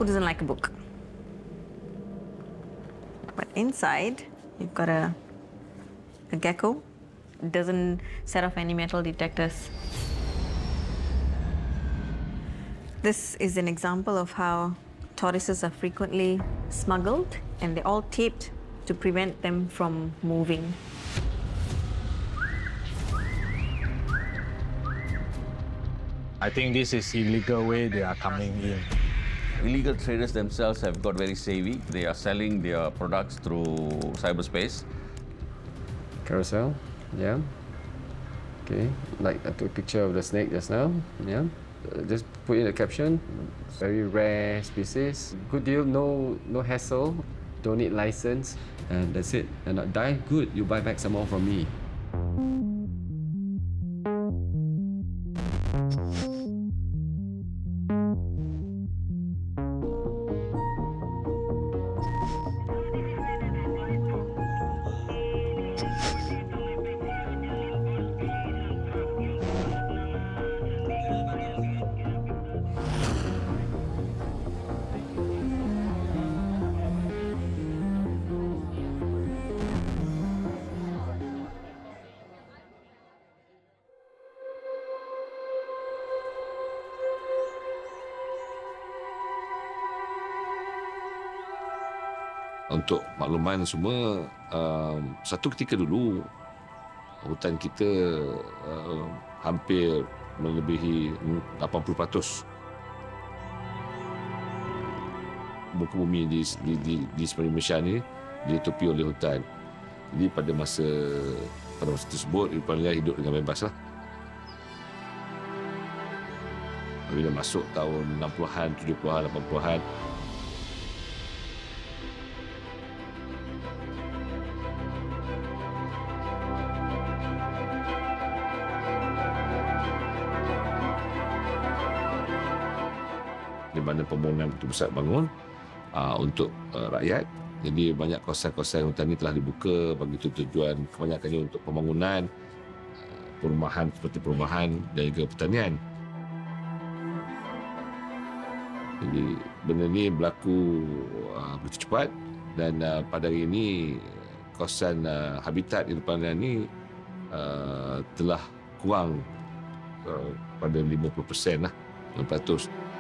Who doesn't like a book? But inside, you've got a gecko. It doesn't set off any metal detectors. This is an example of how tortoises are frequently smuggled, and they're all taped to prevent them from moving. I think this is illegal way they are coming in. Illegal traders themselves have got very savvy. They are selling their products through cyberspace. Carousel, yeah. Okay, like I took a picture of the snake just now, yeah. Just put in a caption, very rare species. Good deal, no hassle, don't need license, and that's it. And not die, good, you buy back some more from me. Untuk makluman semua, satu ketika dulu hutan kita hampir melebihi 80%. Muka bumi di semenanjung Malaysia ni ditutupi oleh hutan. Jadi pada masa tersebut, ikan liar hidup dengan bebas lah. Bila masuk tahun 60-an, 70-an, 80-an, di mana pembangunan pusat bangun untuk rakyat. Jadi banyak kawasan-kawasan hutan ini telah dibuka bagi tujuan kebanyakannya untuk pembangunan, perumahan seperti perumahan dan juga pertanian. Jadi benda ini berlaku begitu cepat dan pada hari ini kawasan habitat di depan ini telah kurang pada 50% lah, 50%.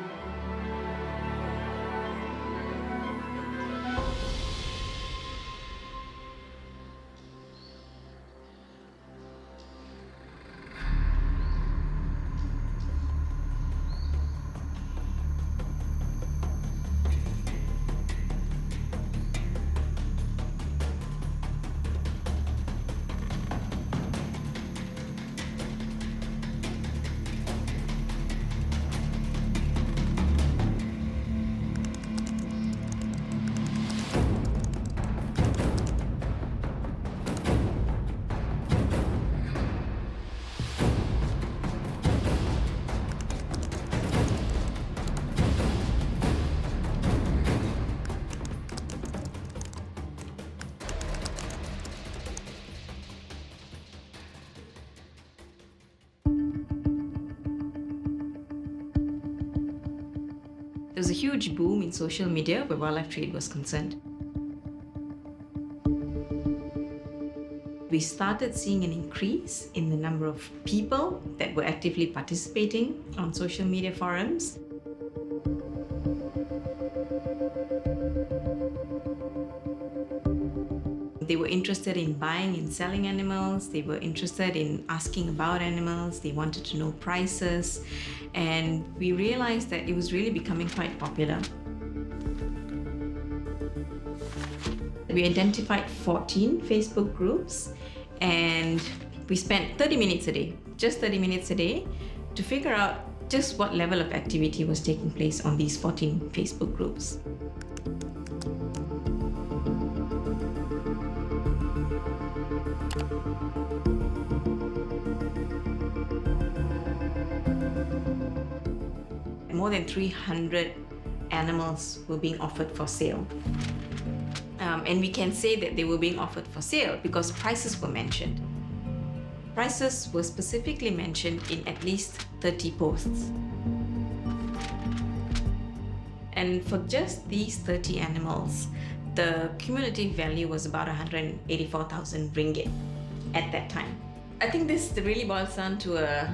There was a huge boom in social media where wildlife trade was concerned. We started seeing an increase in the number of people that were actively participating on social media forums. They were interested in buying and selling animals. They were interested in asking about animals. They wanted to know prices. And we realized that it was really becoming quite popular. We identified 14 Facebook groups, and we spent 30 minutes a day, just 30 minutes a day, to figure out just what level of activity was taking place on these 14 Facebook groups. More than 300 animals were being offered for sale. And we can say that they were being offered for sale because prices were mentioned. Prices were specifically mentioned in at least 30 posts. And for just these 30 animals, the cumulative value was about 184,000 ringgit at that time. I think this really boils down to a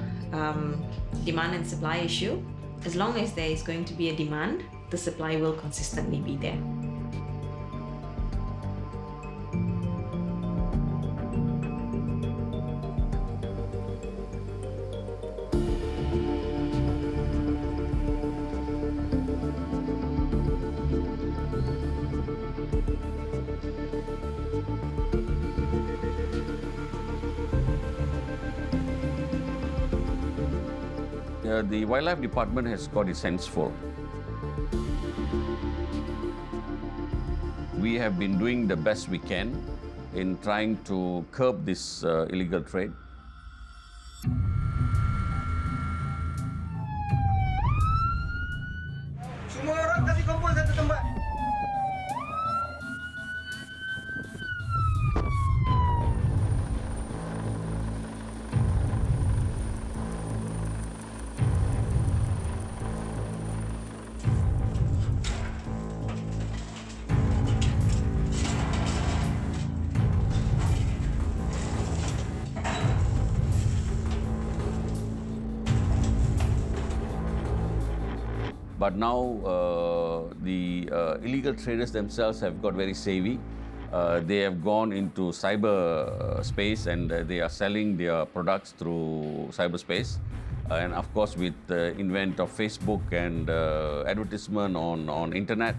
demand and supply issue. As long as there is going to be a demand, the supply will consistently be there. The wildlife department has got its hands full. We have been doing the best we can in trying to curb this illegal trade. Semua orang kasih kumpul satu tempat. But now the illegal traders themselves have got very savvy. They have gone into cyber space and they are selling their products through cyberspace. And of course, with the invent of Facebook and advertisement on internet,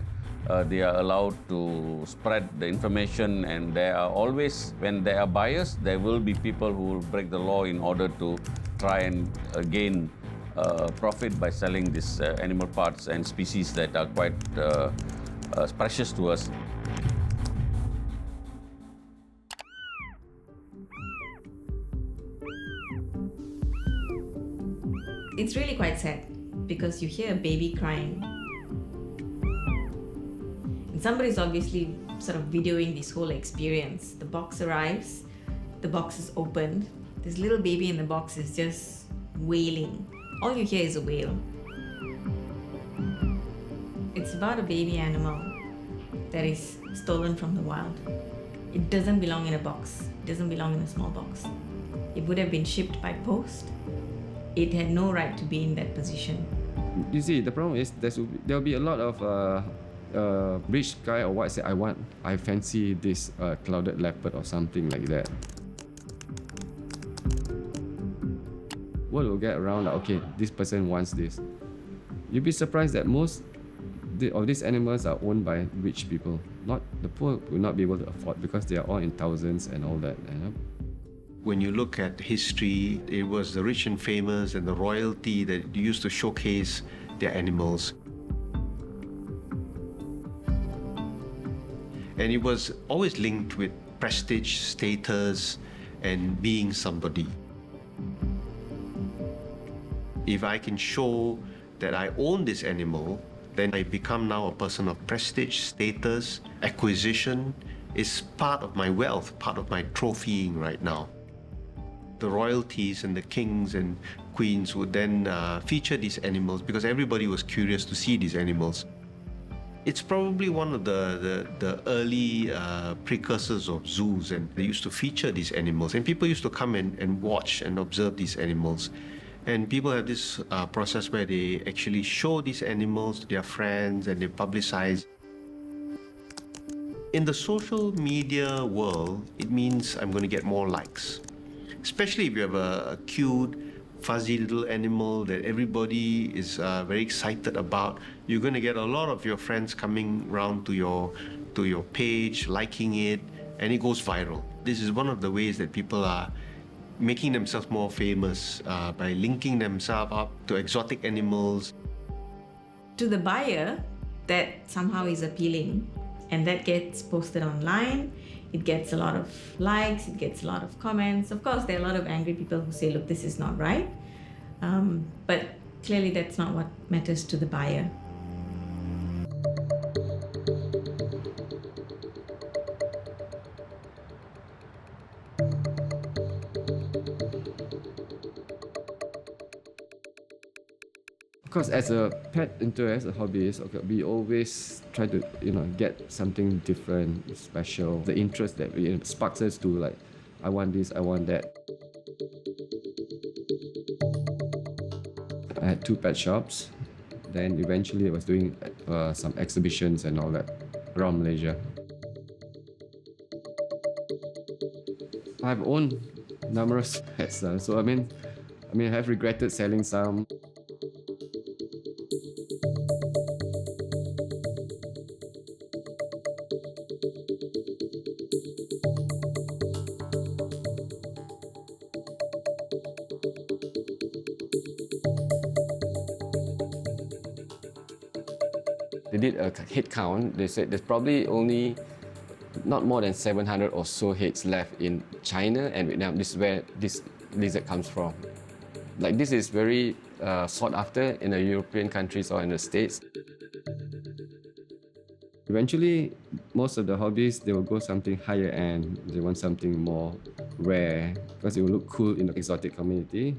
they are allowed to spread the information. And there are always, when there are buyers, there will be people who will break the law in order to try and gain profit by selling these animal parts and species that are quite precious to us. It's really quite sad because you hear a baby crying. And somebody's obviously sort of videoing this whole experience. The box arrives, the box is opened, this little baby in the box is just wailing. All you hear is a wail. It's about a baby animal that is stolen from the wild. It doesn't belong in a box. It doesn't belong in a small box. It would have been shipped by post. It had no right to be in that position. You see, the problem is there'll be a lot of rich guy or what say, I fancy this clouded leopard or something like that. Word will get around like, okay, this person wants this. You'll be surprised that most of these animals are owned by rich people. Not the poor will not be able to afford because they are all in thousands and all that. You know? When you look at history, it was the rich and famous and the royalty that used to showcase their animals. And it was always linked with prestige, status, and being somebody. If I can show that I own this animal, then I become now a person of prestige, status, acquisition. Is part of my wealth, part of my trophying right now. The royalties and the kings and queens would then feature these animals because everybody was curious to see these animals. It's probably one of the early precursors of zoos, and they used to feature these animals, and people used to come and watch and observe these animals. And people have this process where they actually show these animals to their friends and they publicize. In the social media world, it means I'm going to get more likes. Especially if you have a cute, fuzzy little animal that everybody is very excited about, you're going to get a lot of your friends coming round to your page, liking it, and it goes viral. This is one of the ways that people are making themselves more famous by linking themselves up to exotic animals. To the buyer, that somehow is appealing, and that gets posted online. It gets a lot of likes, it gets a lot of comments. Of course, there are a lot of angry people who say, look, this is not right. But clearly that's not what matters to the buyer. Because as a pet enthusiast, a hobbyist, okay, we always try to get something different, special. The interest that sparks us to like, I want this, I want that. I had 2 pet shops. Then eventually I was doing some exhibitions and all that around Malaysia. I've owned numerous pets, so I mean, I have regretted selling some. They did a head count. They said there's probably only not more than 700 or so heads left in China and Vietnam. This is where this lizard comes from. Like, this is very sought after in the European countries or in the States. Eventually, most of the hobbies, they will go something higher end. They want something more rare because it will look cool in the exotic community.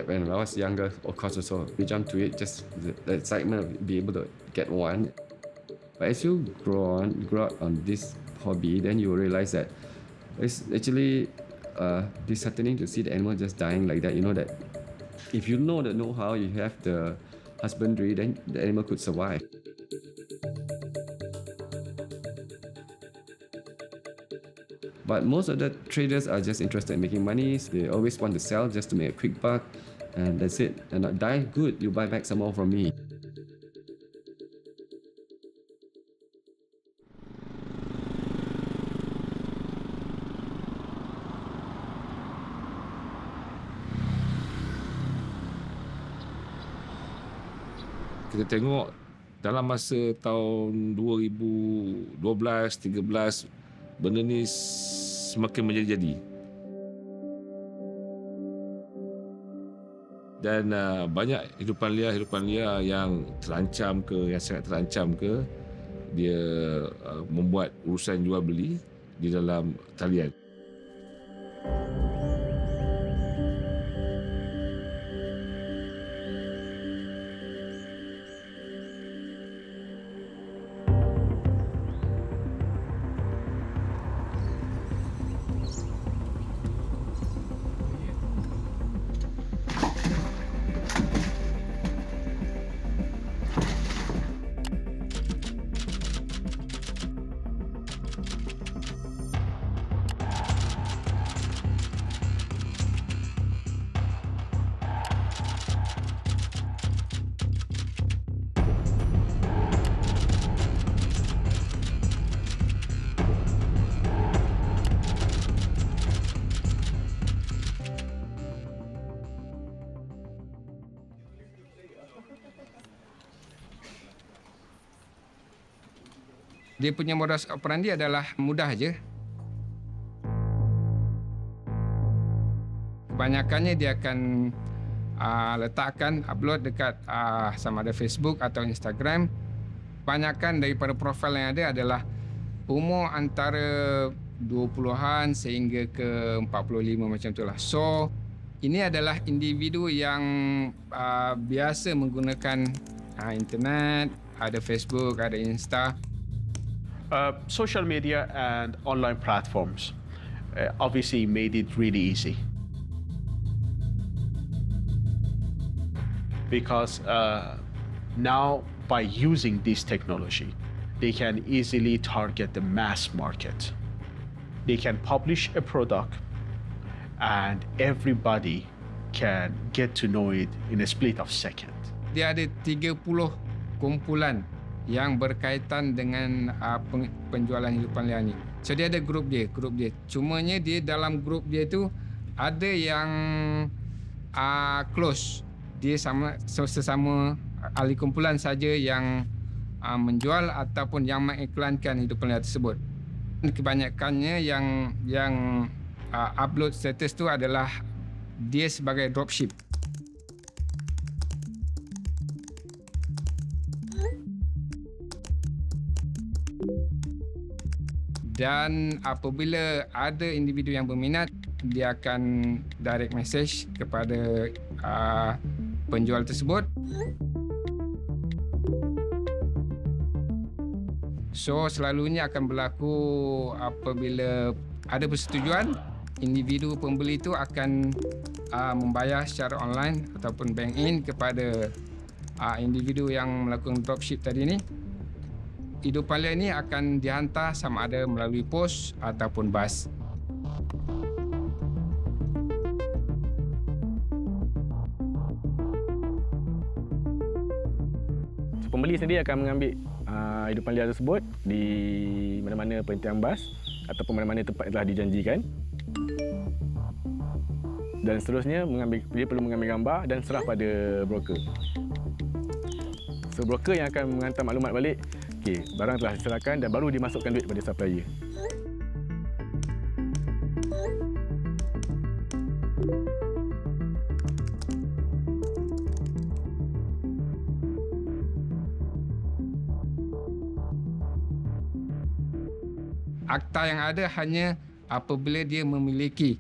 When I was younger, of course, also we jumped to it, just the excitement of being able to get one. But as you grow out on this hobby, then you will realize that it's actually disheartening to see the animal just dying like that. You know that if you know the know-how, you have the husbandry, then the animal could survive. But most of the traders are just interested in making money. They always want to sell just to make a quick buck, and that's it. And not die, good, you buy back some more from me. Kita tengok dalam masa tahun 2012, 13, benda ni semakin menjadi-jadi. Dan banyak hidupan liar yang terancam ke, yang sangat terancam ke, dia membuat urusan jual beli di dalam talian. Dia punya modus operandi adalah mudah je. Kebanyakannya dia akan letakkan, upload dekat sama ada Facebook atau Instagram. Kebanyakan daripada profil yang ada adalah umur antara 20-an sehingga ke 45 macam itulah. So, ini adalah individu yang biasa menggunakan internet, ada Facebook, ada Insta. Social media and online platforms obviously made it really easy. Because now, by using this technology, they can easily target the mass market. They can publish a product and everybody can get to know it in a split of second. Dia ada 30 kumpulan yang berkaitan dengan penjualan hidupan liar ni. So dia ada grup dia. Cumanya dia dalam grup dia tu ada yang close. Dia sesama ahli kumpulan saja yang menjual ataupun yang mengiklankan hidupan liar tersebut. Kebanyakannya yang upload status tu adalah dia sebagai dropship. Dan apabila ada individu yang berminat, dia akan direct message kepada penjual tersebut. So selalunya akan berlaku apabila ada persetujuan, individu pembeli itu akan membayar secara online ataupun bank in kepada individu yang melakukan dropship tadi ni. Hidupan liar ini akan dihantar sama ada melalui pos ataupun bas. Pembeli sendiri akan mengambil hidupan liar tersebut di mana-mana perhentian bas ataupun mana-mana tempat yang telah dijanjikan. Dan seterusnya dia perlu mengambil gambar dan serah pada broker. So broker yang akan menghantar maklumat balik, okey, barang telah diserahkan dan baru dimasukkan duit pada supplier. Akta yang ada hanya apabila dia memiliki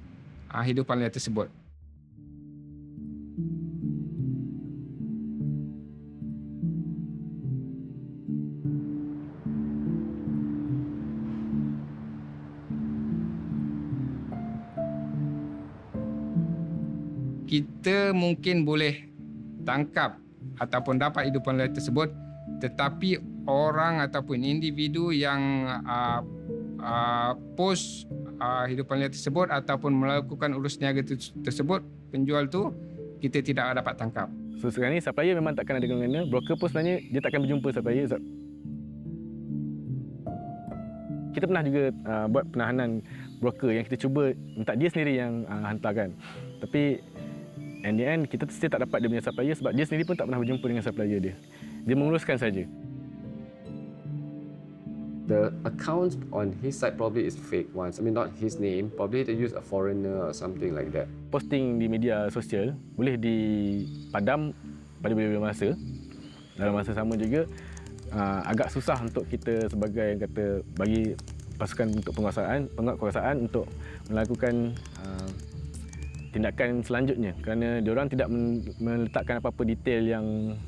hidupan liar tersebut. Kita mungkin boleh tangkap ataupun dapat hidupan liar tersebut, tetapi orang ataupun individu yang post hidupan liar tersebut ataupun melakukan urus niaga tersebut, penjual tu kita tidak dapat tangkap. So sekarang ni supplier memang takkan ada kena-mengena, broker pun sebenarnya dia takkan berjumpa supplier. Kita pernah juga buat penahanan broker yang kita cuba minta dia sendiri yang hantarkan. Tapi in the end kita still tak dapat dia punya supplier sebab dia sendiri pun tak pernah berjumpa dengan supplier dia. Dia menguruskan saja. The account on his side probably is fake ones. I mean, not his name. Probably they use a foreigner or something like that. Posting di media sosial boleh dipadam pada bila-bila masa. Dalam masa sama juga, agak susah untuk kita sebagai yang kata bagi pasukan untuk penguasaan untuk melakukan tindakan selanjutnya kerana diorang tidak meletakkan apa-apa detail yang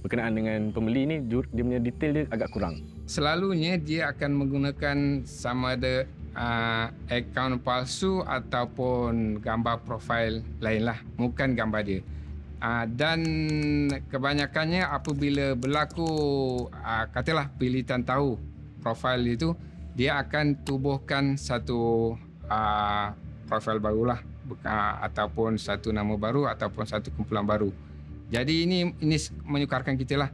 berkenaan dengan pembeli ni. Dia punya detail dia agak kurang. Selalunya dia akan menggunakan sama ada akaun palsu ataupun gambar profil lainlah, bukan gambar dia. Dan kebanyakannya apabila berlaku katalah pilihan tahu profil itu, dia akan tubuhkan satu profil barulah ataupun satu nama baru ataupun satu kumpulan baru. Jadi ini menyukarkan kita lah.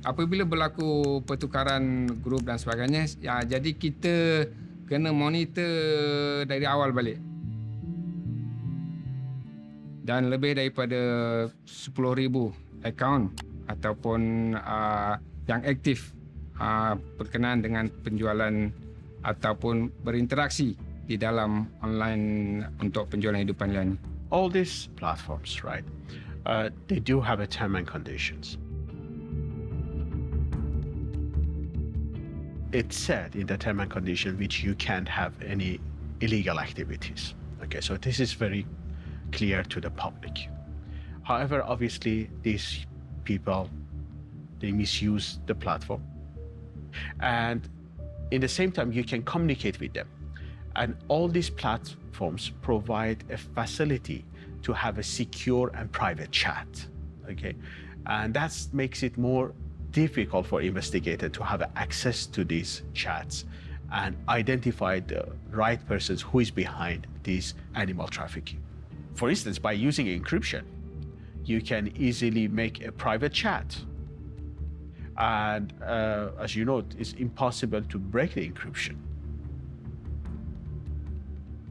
Apabila berlaku pertukaran grup dan sebagainya, jadi kita kena monitor dari awal balik. Dan lebih daripada 10,000 akaun ataupun yang aktif berkenaan dengan penjualan ataupun berinteraksi di dalam online untuk penjualan hidupan liar ni. All these platforms, right, they do have a term and conditions. It's said in the term and condition which you can't have any illegal activities. Okay, so this is very clear to the public. However, obviously, these people, they misuse the platform. And in the same time, you can communicate with them. And all these platforms provide a facility to have a secure and private chat. Okay, and that makes it more difficult for investigators to have access to these chats and identify the right persons who is behind this animal trafficking. For instance, by using encryption, you can easily make a private chat. And as you know, it's impossible to break the encryption.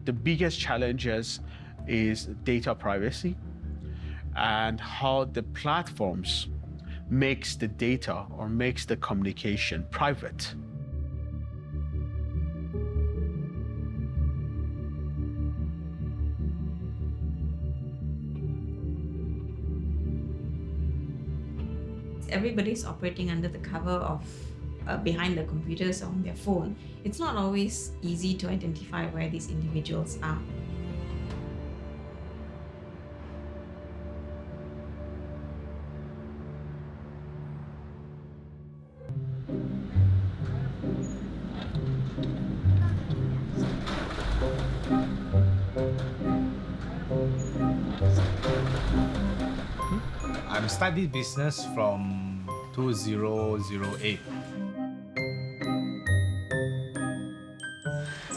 The biggest challenges is data privacy and how the platforms makes the data or makes the communication private. Everybody's operating under the cover of behind the computers on their phone. It's not always easy to identify where these individuals are. We started business from 2008.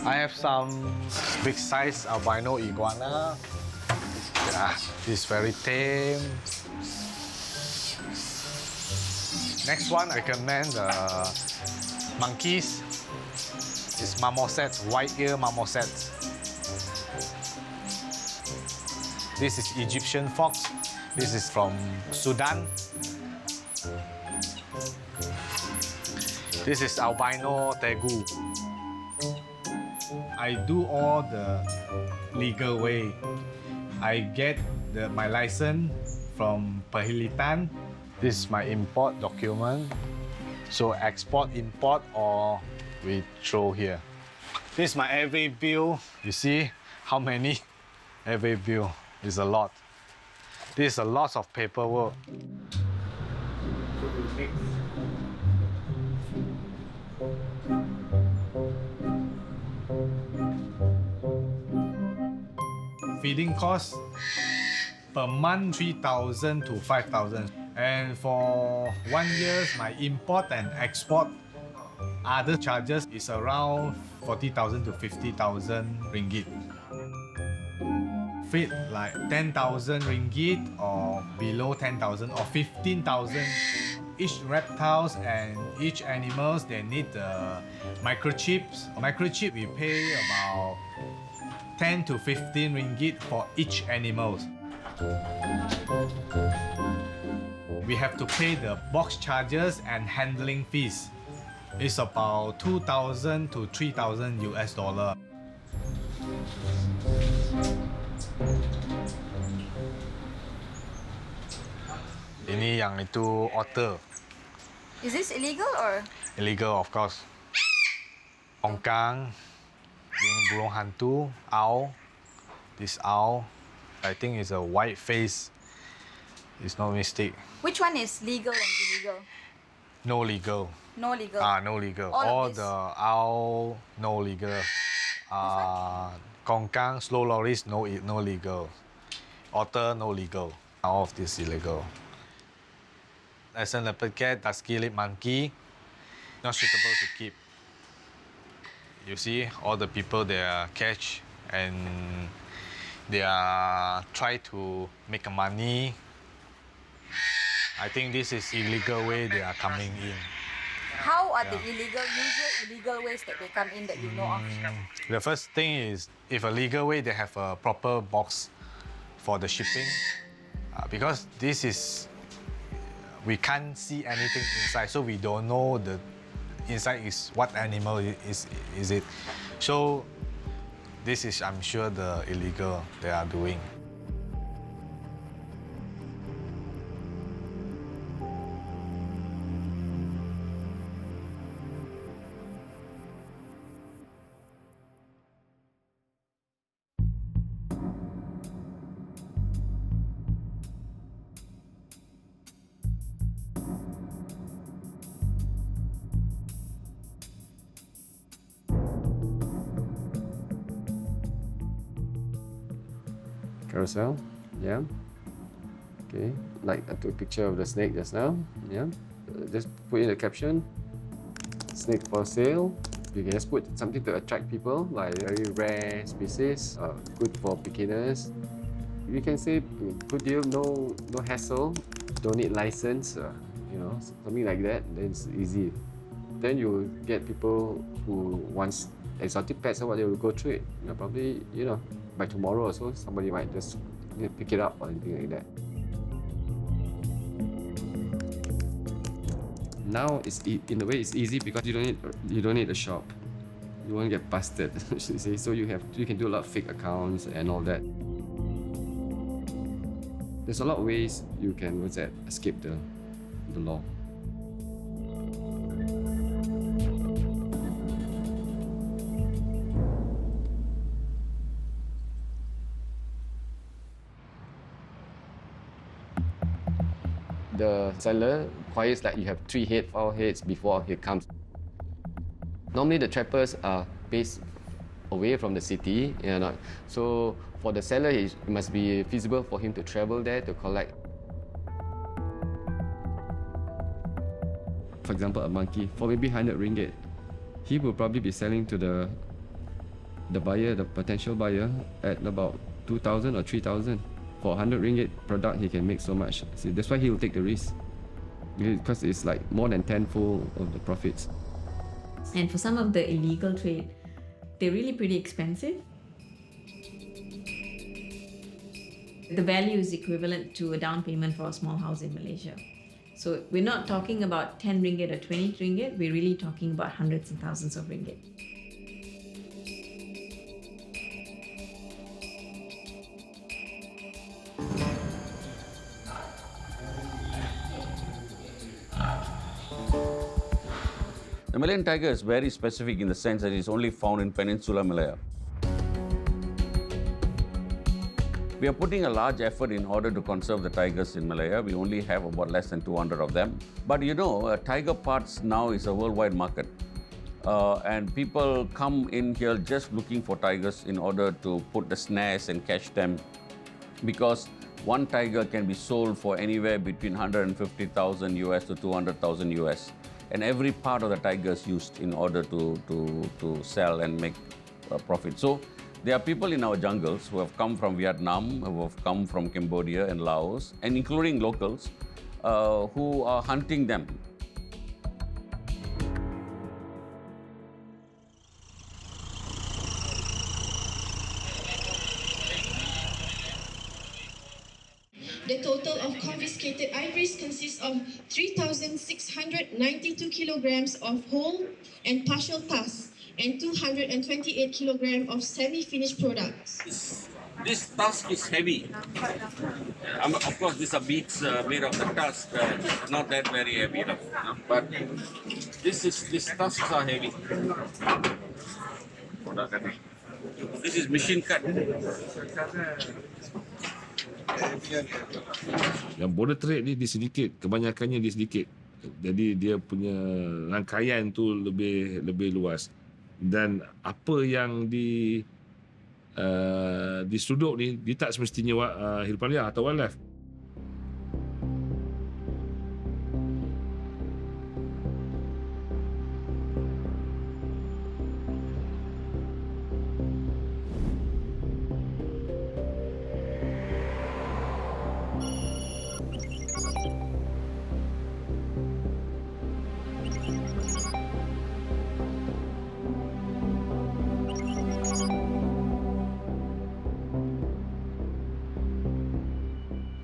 I have some big size albino iguana. Yeah, it's very tame. Next one, I recommend monkeys. It's marmosets, white ear marmosets. This is Egyptian fox. This is from Sudan. This is albino tegu. I do all the legal way. I get my license from Perhilitan. This is my import document. So export, import, or we throw here. This is my airway bill. You see how many airway bill? It's a lot. This is a lot of paperwork. Feeding cost per month 3,000 to 5,000. And for 1 year, my import and export other charges is around 40,000 to 50,000 ringgit. Feed like 10,000 ringgit or below 10,000 or 15,000. Each reptiles and each animals, they need the microchips. Microchip we pay about 10 to 15 ringgit for each animal. We have to pay the box charges and handling fees. It's about 2,000 to 3,000 US dollar. Ini yang itu otter. Is this illegal or? Illegal, of course. Ongkang, ini burung hantu, owl. This owl, I think is a white face. It's no mistake. Which one is legal and illegal? No legal. No legal. No legal. All of the owl, no legal. Kongkang, slow loris, no legal. Otter, no legal. All of this illegal. Lesson leopard cat, dusky lip monkey, not suitable to keep. You see, all the people they are catch and they are try to make money. I think this is illegal way they are coming in. How are the usual illegal ways that they come in that you know of? The first thing is, if a legal way, they have a proper box for the shipping. Because this is, we can't see anything inside, so we don't know the inside is what animal is it. So this is, I'm sure, the illegal they are doing. Carousel, yeah. Okay, like I took a picture of the snake just now, yeah. Just put in the caption, snake for sale. You can just put something to attract people, like very rare species, good for beginners. You can say, good deal, no hassle, don't need license, you know, something like that, then it's easy. Then you get people who want exotic pets or what, they will go through it. You know, probably, you know, by tomorrow or so, somebody might just pick it up or anything like that. Now, in a way, it's easy because you don't need a shop. You won't get busted. See? So you can do a lot of fake accounts and all that. There's a lot of ways you can escape the law. The seller requires that you have 3 heads, 4 heads before he comes. Normally the trappers are based away from the city, you know. So for the seller, it must be feasible for him to travel there to collect. for example, a monkey for maybe 100 ringgit, he will probably be selling to the buyer, the potential buyer, at about 2,000 or 3,000. For 100 ringgit product, he can make so much. See, that's why he will take the risk, because it's like more than tenfold of the profits. And for some of the illegal trade, they're really pretty expensive. The value is equivalent to a down payment for a small house in Malaysia. So we're not talking about 10 ringgit or 20 ringgit, we're really talking about hundreds and thousands of ringgit. The Malayan tiger is very specific in the sense that it's only found in Peninsular Malaya. We are putting a large effort in order to conserve the tigers in Malaya. We only have about less than 200 of them. But you know, tiger parts now is a worldwide market. And people come in here just looking for tigers in order to put the snares and catch them, because one tiger can be sold for anywhere between 150,000 US to 200,000 US. And every part of the tiger is used in order to sell and make a profit. So there are people in our jungles who have come from Vietnam, who have come from Cambodia and Laos, and including locals, who are hunting them. The total of confiscated ivories consists of 3,692 kilograms of whole and partial tusks and 228 kilograms of semi-finished products. This tusk is heavy. Of course, these are beads made of the tusk, not that very heavy, but these tusks are heavy. This is machine cut. Yang border trade ni dia sedikit, kebanyakannya dia sedikit. Jadi dia punya rangkaian tu lebih luas. Dan apa yang di sudut ni, dia tak semestinya hidupan liar atau wildlife.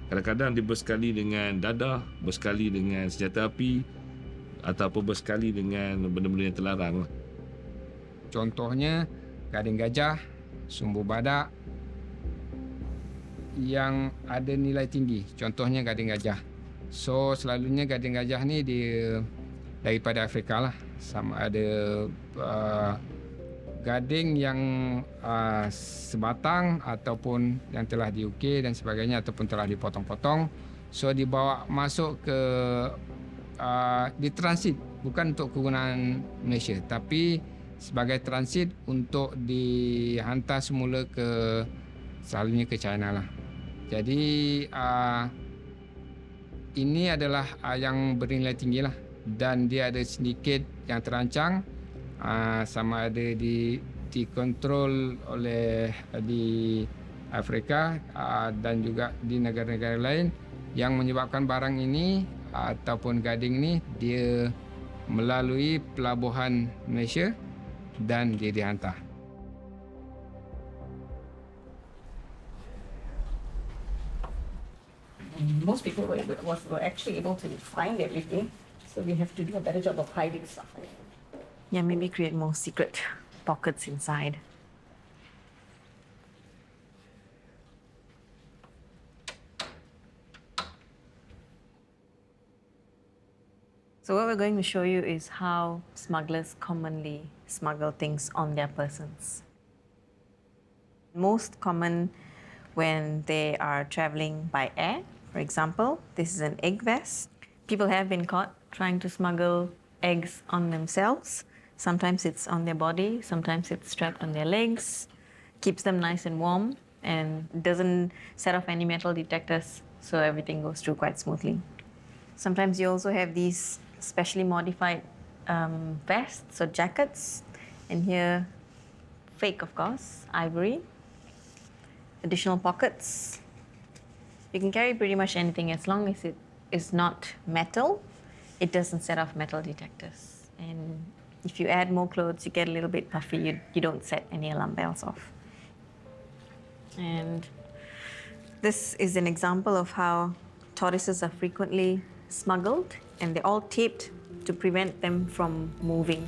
Kadang-kadang dia bersekali dengan dadah, bersekali dengan senjata api, ataupun bersekali dengan benda-benda yang terlarang. Contohnya gading gajah, sumbu badak yang ada nilai tinggi. Contohnya gading gajah. So selalunya gading gajah ni dia daripada Afrika lah. Sama ada gading yang sebatang ataupun yang telah diukir dan sebagainya ataupun telah dipotong-potong. So dibawa masuk ke ditransit, bukan untuk kegunaan Malaysia, tapi sebagai transit untuk dihantar semula ke selalunya ke China lah. Jadi ini adalah yang bernilai tinggi lah, dan dia ada sedikit yang terancang. Sama ada dikontrol oleh di Afrika dan juga di negara-negara lain, yang menyebabkan barang ini ataupun gading ini dia melalui pelabuhan Malaysia dan dia dihantar. Most people were actually able to find everything, so we have to do a better job of hiding stuff. Yeah, maybe create more secret pockets inside. So what we're going to show you is how smugglers commonly smuggle things on their persons. Most common when they are traveling by air. For example, this is an egg vest. People have been caught trying to smuggle eggs on themselves. Sometimes it's on their body, sometimes it's strapped on their legs, keeps them nice and warm, and doesn't set off any metal detectors, so everything goes through quite smoothly. Sometimes you also have these specially modified vests or jackets. And here, fake of course, ivory. Additional pockets. You can carry pretty much anything as long as it is not metal. It doesn't set off metal detectors. And if you add more clothes, you get a little bit puffy. You don't set any alarm bells off. And this is an example of how tortoises are frequently smuggled, and they're all taped to prevent them from moving.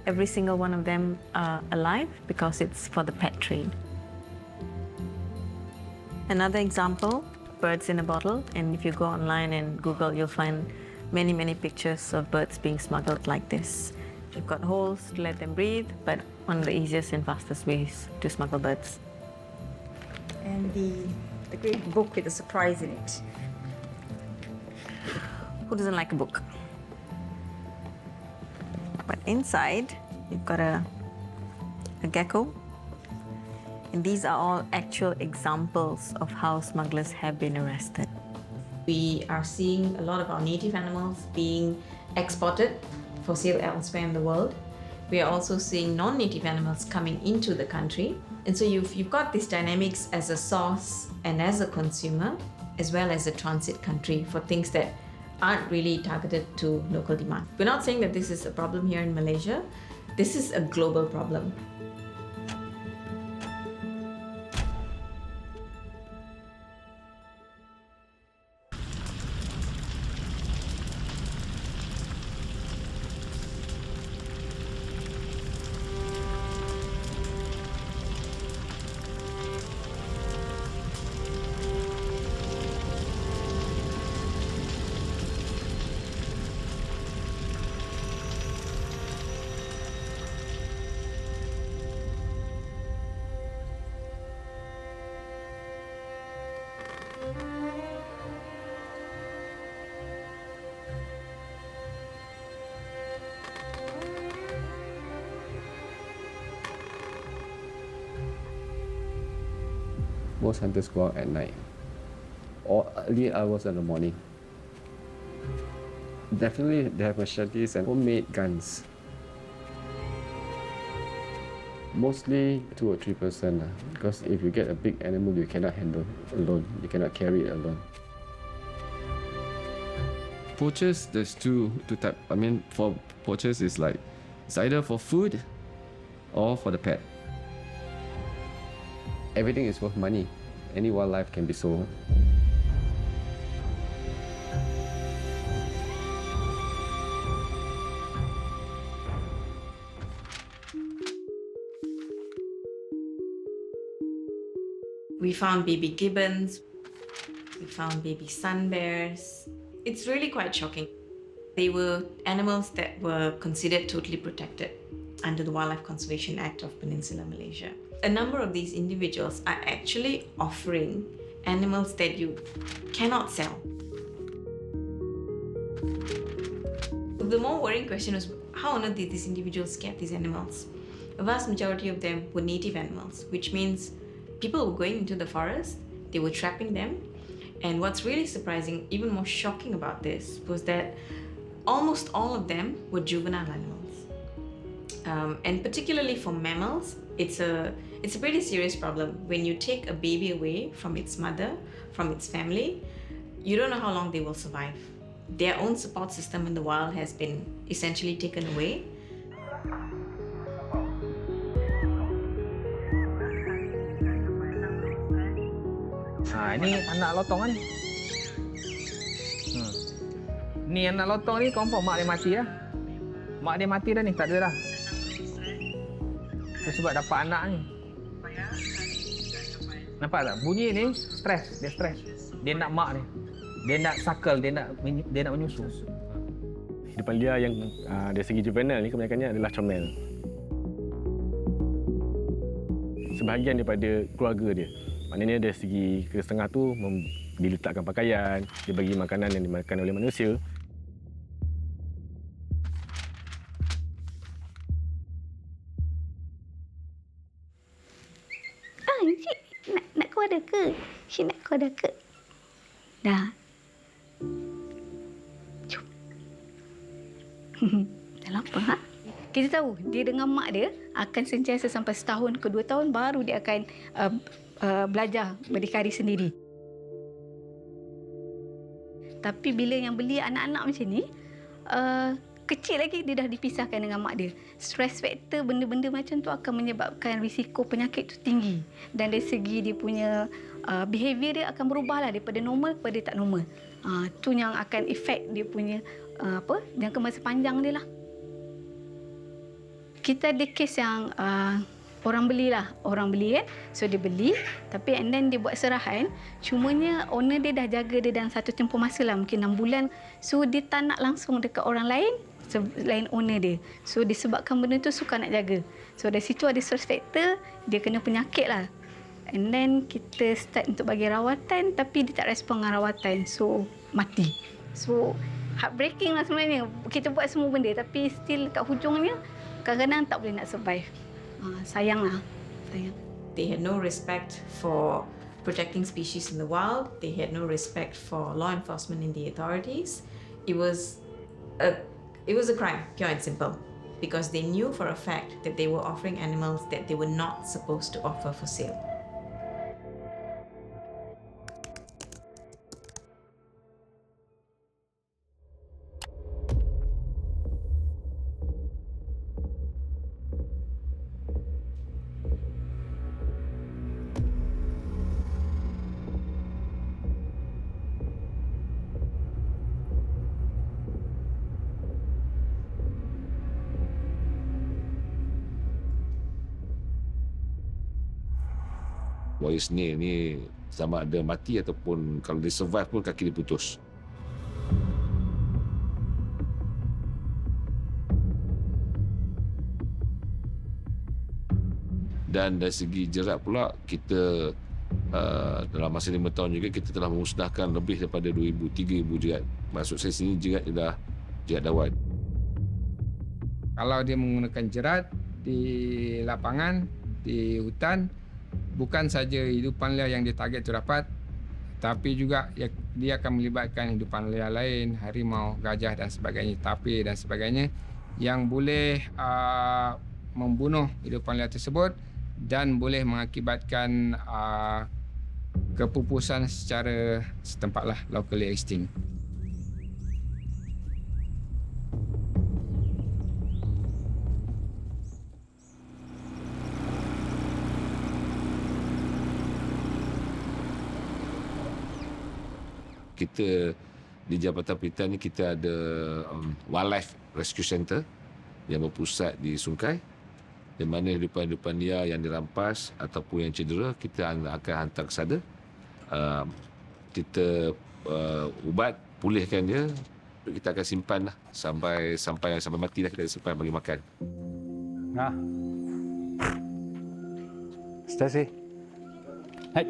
Every single one of them are alive because it's for the pet trade. Another example, birds in a bottle, and if you go online and Google, you'll find many, many pictures of birds being smuggled like this. They've got holes to let them breathe, but one of the easiest and fastest ways to smuggle birds. And the great book with a surprise in it. Who doesn't like a book? But inside, you've got a gecko. And these are all actual examples of how smugglers have been arrested. We are seeing a lot of our native animals being exported for sale elsewhere in the world. We are also seeing non-native animals coming into the country. And so you've got these dynamics as a source and as a consumer, as well as a transit country for things that aren't really targeted to local demand. We're not saying that this is a problem here in Malaysia. This is a global problem. Most hunters go out at night or early hours in the morning. Definitely they have machetes and homemade guns. Mostly 2 or 3%, because if you get a big animal you cannot handle alone, you cannot carry it alone. Poachers, there's two types. I mean, for poachers it's like, it's either for food or for the pet. Everything is worth money. Any wildlife can be sold. We found baby gibbons. We found baby sun bears. It's really quite shocking. They were animals that were considered totally protected under the Wildlife Conservation Act of Peninsular Malaysia. A number of these individuals are actually offering animals that you cannot sell. The more worrying question is, how on earth did these individuals get these animals? A vast majority of them were native animals, which means people were going into the forest, they were trapping them, and what's really surprising, even more shocking about this, was that almost all of them were juvenile animals. And particularly for mammals, it's a pretty serious problem. When you take a baby away from its mother, from its family, you don't know how long they will survive. Their own support system in the wild has been essentially taken away. Ini anak lotong kan. Ni anak lotong ni confirm mak dia mati lah. Mak dia mati dah ni, tak ada dah. Itu sebab dapat anak ni. Nampak tak? Bunyi ni stres, dia stres. Dia nak mak ni. Dia nak suckle, dia nak menyusu. Hidupan dia yang dari segi juvenile ni kebanyakannya adalah comel. Sebahagian daripada keluarga dia. Maknanya dari segi ke setengah tu diletakkan pakaian, dia bagi makanan yang dimakan oleh manusia. Encik nak kau ada ke? Cik nak kau ada ke? Dah. Jom. Dah lama, ha? Kita tahu dia dengan mak dia akan sentiasa sampai setahun ke 2 tahun baru dia akan belajar berdikari sendiri. Tapi bila yang beli anak-anak macam ni, kecil lagi dia dah dipisahkan dengan mak dia. Stress factor benda-benda macam tu akan menyebabkan risiko penyakit tu tinggi. Dan dari segi dia punya behavior dia akan berubahlah daripada normal kepada tak normal. Tu yang akan efek dia punya jangka masa panjang dia lah. Kita ada kes yang orang beli kan. So dia beli, tapi and then dia buat serahan. Cumanya owner dia dah jaga dia dalam satu tempoh masa lah, mungkin 6 bulan. So dia tak nak langsung dekat orang lain selain owner dia. So disebabkan benda tu suka nak jaga. So dari situ ada stress factor, dia kena penyakit lah. And then kita start untuk bagi rawatan, tapi dia tak respon dengan rawatan. So mati. So heartbreaking lah sebenarnya. Kita buat semua benda tapi still kat hujungnya kadang-kadang tak boleh nak survive. Sayanglah. Sayang. They had no respect for protecting species in the wild. They had no respect for law enforcement in the authorities. It was a crime, pure and simple, because they knew for a fact that they were offering animals that they were not supposed to offer for sale. Buaya snail ni sama ada mati ataupun kalau dia survive pun kaki dia putus. Dan dari segi jerat pula, kita dalam masa 5 tahun juga kita telah memusnahkan lebih daripada 2,000-3,000 jerat. Maksud saya sini jerat adalah jerat dawat. Kalau dia menggunakan jerat di lapangan, di hutan, bukan saja hidupan liar yang dia target tu dapat, tapi juga dia akan melibatkan hidupan liar lain, harimau, gajah dan sebagainya, tapir dan sebagainya yang boleh membunuh hidupan liar tersebut dan boleh mengakibatkan kepupusan secara setempatlah, locally extinct. Kita di Jabatan Perhentian ni kita ada Wildlife Rescue Center yang berpusat di Sungai, di mana hidupan-hidupan liar yang dirampas ataupun yang cedera kita akan hantar ke sana. Kita ubat, pulihkan dia, kita akan simpan lah sampai mati dah, kita simpan bagi makan. Nah. Stasi. Hai.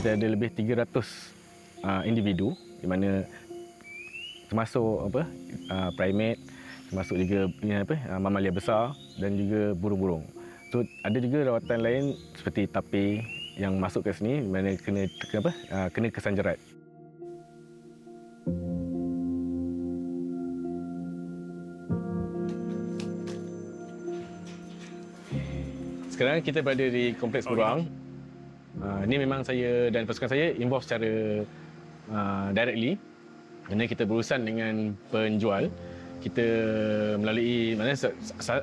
Kita ada lebih 300 individu di mana termasuk primate, termasuk juga mamalia besar dan juga burung-burung. So ada juga rawatan lain seperti tapir yang masuk ke sini di mana kena kesan jerat. Sekarang kita berada di kompleks burung. Ini memang saya dan pasukan saya involve secara directly, kerana kita berurusan dengan penjual. Kita melalui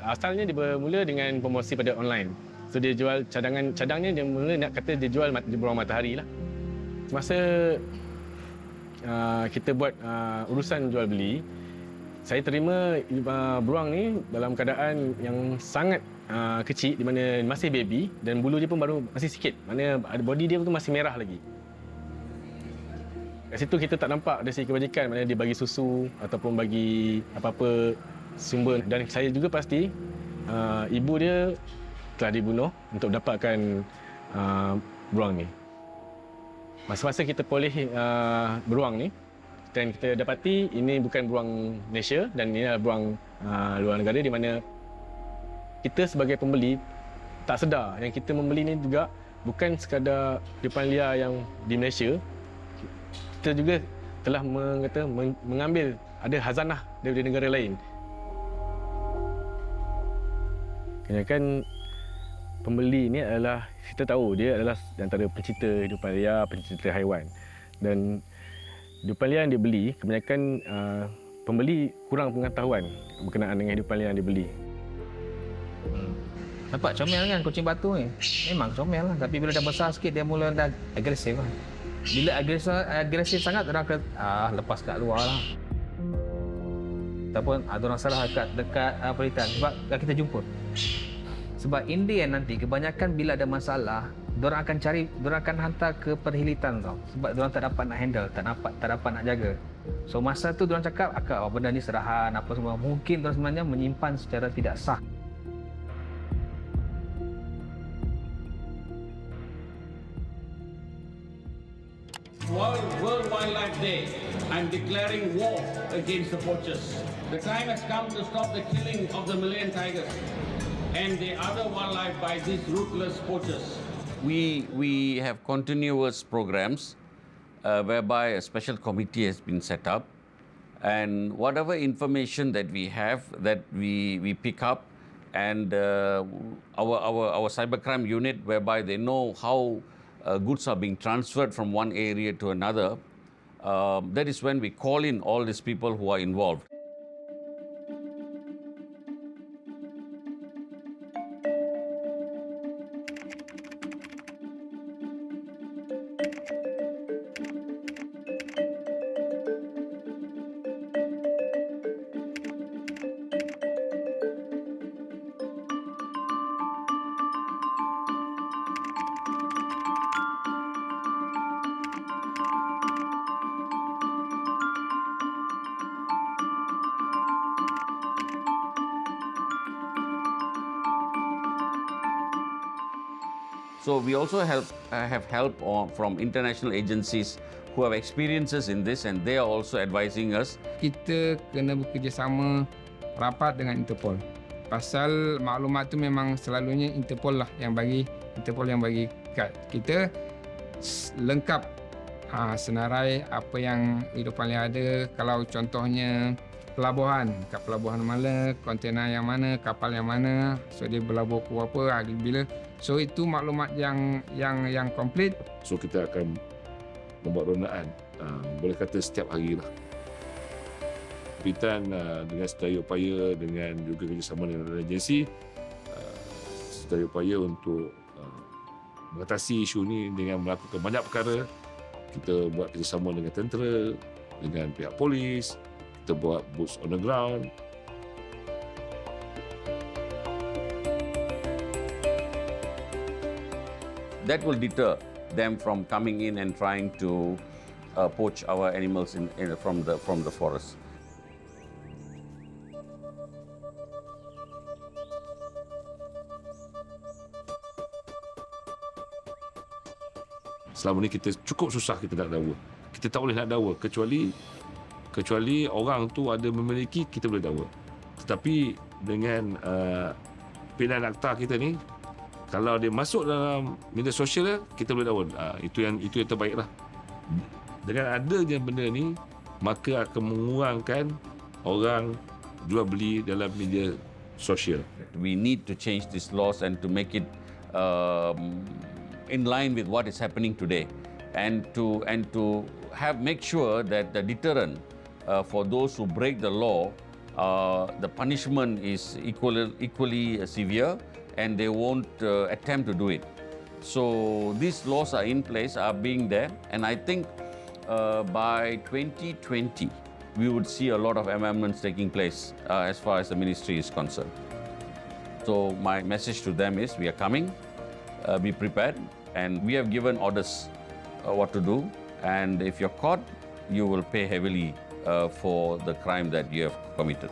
asalnya dia bermula dengan promosi pada online. So dia jual cadangnya dia mula nak kata dia jual beruang matahari lah. Semasa kita buat urusan jual beli, saya terima beruang ni dalam keadaan yang sangat kecil, di mana masih baby dan bulu dia pun baru masih sikit. Maknanya body dia pun masih merah lagi. Kat situ kita tak nampak dari segi kebajikan, maknanya dia bagi susu ataupun bagi apa-apa sumber. Dan saya juga pasti ibu dia telah dibunuh untuk dapatkan beruang ni. Masa-masa kita poleh beruang ni, dan kita dapati ini bukan beruang Malaysia dan ini adalah beruang luar negara, di mana kita sebagai pembeli tak sedar yang kita membeli ni juga bukan sekadar hidupan liar yang di Malaysia. Kita juga telah mengambil ada khazanah daripada negara lain. Kebanyakan pembeli ni adalah, kita tahu dia adalah antara pencinta hidupan liar, pencinta haiwan. Dan hidupan liar yang dia beli, kebanyakan pembeli kurang pengetahuan berkenaan dengan hidupan liar yang dia beli. Nampak comel kan kucing batu ni? Memang comel lah. Tapi bila dah besar sikit, dia mula dah agresif lah. Bila agresif sangat, orang akan lepas kat luar lah. Ataupun orang salah dekat peritan sebab kita jumpa. Sebab in the end nanti kebanyakan bila ada masalah, diorang akan hantar ke perhilitan tau. Sebab diorang tak dapat nak handle, tak dapat nak jaga. So masa tu diorang cakap, akak benda ni serahan apa semua. Mungkin diorang sebenarnya menyimpan secara tidak sah. World Wildlife Day, I'm declaring war against the poachers. The time has come to stop the killing of the Malayan tigers and the other wildlife by these ruthless poachers. We have continuous programs whereby a special committee has been set up, and whatever information that we have, that we pick up, and our cybercrime unit, whereby they know how goods are being transferred from one area to another, that is when we call in all these people who are involved. So we also have help from international agencies who have experiences in this, and they are also advising us. Kita kena bekerjasama rapat dengan Interpol. Pasal maklumat tu memang selalunya Interpol yang bagi kat kita lengkap senarai apa yang hidupan liar ada. Kalau contohnya pelabuhan, kat pelabuhan mana, kontena yang mana, kapal yang mana, so dia berlabuh ke apa, bila. So itu maklumat yang komplit. So kita akan membuat rondaan, boleh kata setiap hari lah. Berkaitan dengan sedaya upaya dengan juga kerjasama dengan agensi, sedaya upaya untuk mengatasi isu ni dengan melakukan banyak perkara. Kita buat kerjasama dengan tentera, dengan pihak polis, kita buat boots on the ground. That will deter them from coming in and trying to poach our animals from the forest. Selama ni kita cukup susah kita nak dakwa. Kita tak boleh nak dakwa kecuali orang tu ada memiliki, kita boleh dakwa. Tetapi dengan pilihan akta kita ni, kalau dia masuk dalam media sosial, kita boleh dakwa. Itu yang terbaiklah. Dengan adanya benda ni, maka akan mengurangkan orang jual beli dalam media sosial. We need to change these laws and to make it in line with what is happening today, and to make sure that the deterrent for those who break the law, the punishment is equally severe, and they won't attempt to do it. So these laws are in place, are being there, and I think by 2020 we would see a lot of amendments taking place as far as the ministry is concerned. So my message to them is, we are coming, be prepared, and we have given orders what to do, and if you're caught, you will pay heavily for the crime that you have committed.